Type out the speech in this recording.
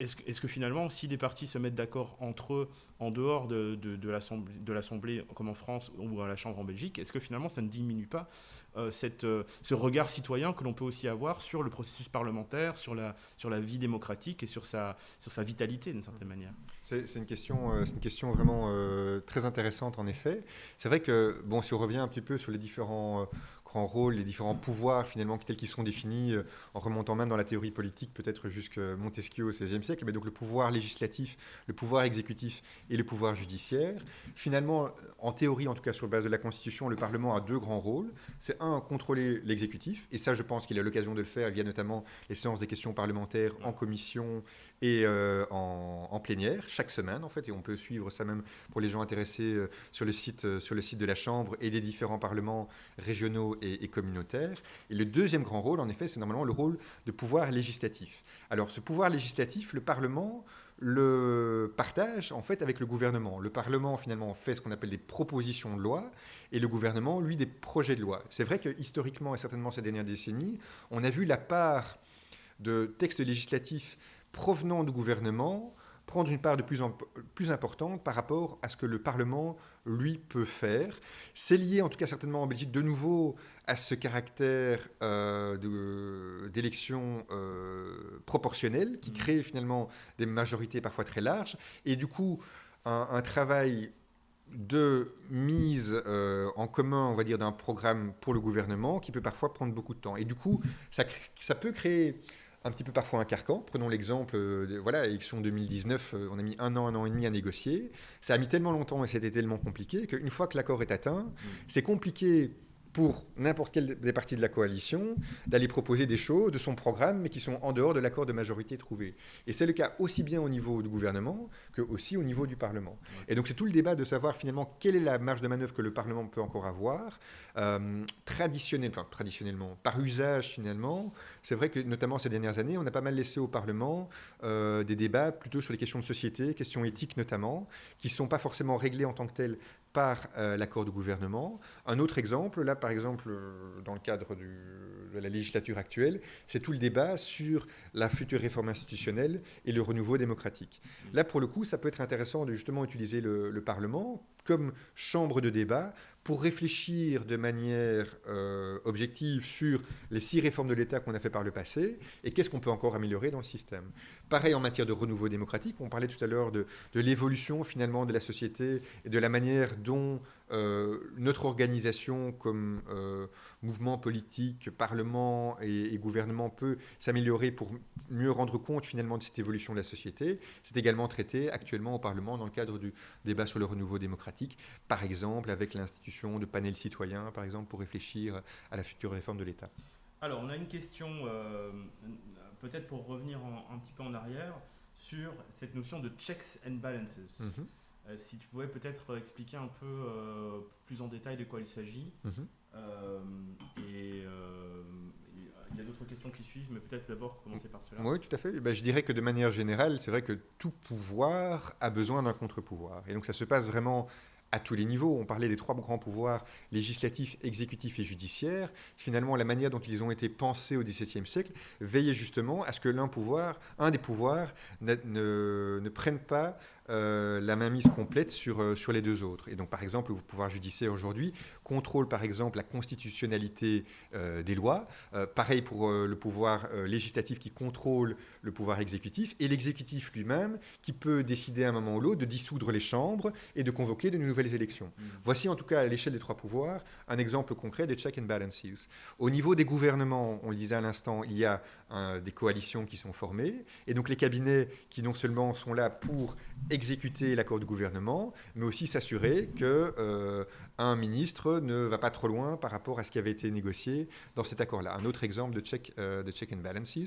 est-ce que finalement, si les partis se mettent d'accord entre eux en dehors de l'Assemblée, comme en France ou à la Chambre en Belgique, est-ce que finalement ça ne diminue pas ce regard citoyen que l'on peut aussi avoir sur le processus parlementaire, sur la vie démocratique et sur sa vitalité d'une certaine manière? C'est une question vraiment très intéressante en effet. C'est vrai que, bon, si on revient un petit peu sur les différents grands rôles, les différents pouvoirs finalement tels qu'ils sont définis, en remontant même dans la théorie politique, peut-être jusqu'à Montesquieu au XVIe siècle, mais donc le pouvoir législatif, le pouvoir exécutif et le pouvoir judiciaire. Finalement, en théorie, en tout cas sur base de la Constitution, le Parlement a deux grands rôles. C'est un, contrôler l'exécutif, et ça je pense qu'il a l'occasion de le faire via notamment les séances des questions parlementaires en commission et en plénière, chaque semaine en fait, et on peut suivre ça même pour les gens intéressés sur le site de la Chambre et des différents parlements régionaux et communautaires. Et le deuxième grand rôle, en effet, c'est normalement le rôle de pouvoir législatif. Alors ce pouvoir législatif, le Parlement le partage en fait avec le gouvernement. Le Parlement finalement fait ce qu'on appelle des propositions de loi et le gouvernement, lui, des projets de loi. C'est vrai que historiquement et certainement ces dernières décennies, on a vu la part de textes législatifs provenant du gouvernement prendre une part de plus en plus importante par rapport à ce que le Parlement, lui, peut faire. C'est lié, en tout cas certainement en Belgique, de nouveau à ce caractère d'élection proportionnelle qui crée finalement des majorités parfois très larges. Et du coup, un travail de mise en commun, on va dire, d'un programme pour le gouvernement qui peut parfois prendre beaucoup de temps. Et du coup, ça peut créer un petit peu parfois un carcan. Prenons l'exemple, voilà, élection 2019, on a mis un an et demi à négocier. Ça a mis tellement longtemps et c'était tellement compliqué qu'une fois que l'accord est atteint, c'est compliqué pour n'importe quelle des parties de la coalition d'aller proposer des choses de son programme, mais qui sont en dehors de l'accord de majorité trouvé. Et c'est le cas aussi bien au niveau du gouvernement que aussi au niveau du Parlement. Et donc c'est tout le débat de savoir finalement quelle est la marge de manœuvre que le Parlement peut encore avoir. Traditionnellement, par usage finalement, c'est vrai que notamment ces dernières années, on a pas mal laissé au Parlement des débats plutôt sur les questions de société, questions éthiques notamment, qui ne sont pas forcément réglées en tant que telles par l'accord du gouvernement. Un autre exemple, là par exemple, dans le cadre de la législature actuelle, c'est tout le débat sur la future réforme institutionnelle et le renouveau démocratique. Là pour le coup, ça peut être intéressant de justement utiliser le Parlement comme chambre de débat pour réfléchir de manière objective sur les 6 réformes de l'État qu'on a fait par le passé et qu'est-ce qu'on peut encore améliorer dans le système. Pareil en matière de renouveau démocratique, on parlait tout à l'heure de l'évolution finalement de la société et de la manière dont notre organisation comme mouvement politique, parlement et gouvernement peut s'améliorer pour mieux rendre compte finalement de cette évolution de la société. C'est également traité actuellement au Parlement dans le cadre du débat sur le renouveau démocratique, par exemple avec l'institution de panels citoyens, par exemple pour réfléchir à la future réforme de l'État. Alors, on a une question, peut-être pour revenir un petit peu en arrière, sur cette notion de checks and balances. Mhm, Si tu pouvais peut-être expliquer un peu plus en détail de quoi il s'agit. mhm. Euh, et il y a d'autres questions qui suivent, mais peut-être d'abord commencer par cela. Oui, tout à fait. Ben, je dirais que de manière générale, c'est vrai que tout pouvoir a besoin d'un contre-pouvoir. Et donc ça se passe vraiment à tous les niveaux. On parlait des 3 grands pouvoirs, législatif, exécutif et judiciaire. Finalement, la manière dont ils ont été pensés au XVIIe siècle veillait justement à ce que un des pouvoirs ne prenne pas la mainmise complète sur les deux autres. Et donc, par exemple, le pouvoir judiciaire aujourd'hui contrôle, par exemple, la constitutionnalité des lois. Pareil pour le pouvoir législatif qui contrôle le pouvoir exécutif et l'exécutif lui-même qui peut décider à un moment ou l'autre de dissoudre les chambres et de convoquer de nouvelles élections. Voici en tout cas à l'échelle des 3 pouvoirs un exemple concret de check and balances. Au niveau des gouvernements, on le disait à l'instant, il y a des coalitions qui sont formées et donc les cabinets qui non seulement sont là pour exécuter l'accord du gouvernement, mais aussi s'assurer que un ministre ne va pas trop loin par rapport à ce qui avait été négocié dans cet accord-là. Un autre exemple de check and balances.